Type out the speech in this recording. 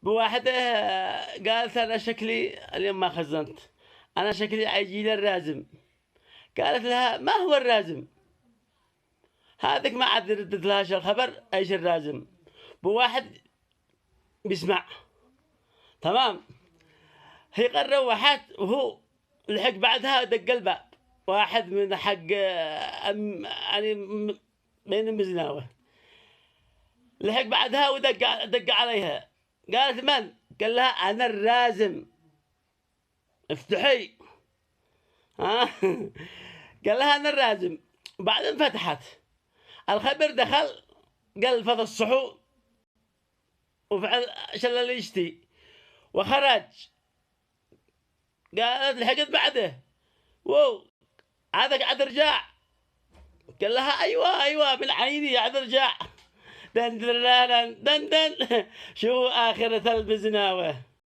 بواحدة قالت أنا شكلي اليوم ما خزنت، أنا شكلي عيجي لي الرازم. قالت لها ما هو الرازم؟ هذيك ما عاد ردت لها الخبر ايش الرازم. بواحد بيسمع تمام. هي روحت وهو لحق بعدها دق الباب، واحد من حق يعني من المزناوة لحق بعدها ودق عليها. قالت من؟ قال لها أنا الرازم، افتحي. ها قال لها أنا الرازم. وبعدين فتحت الخبر، دخل قال فض الصحو وفعل شلل يشتي وخرج. قالت لحقت بعده وو هذا قاعد رجع. قال لها ايوه من عيني قاعد رجع. دن دن دن دن شو آخرة المزناوة.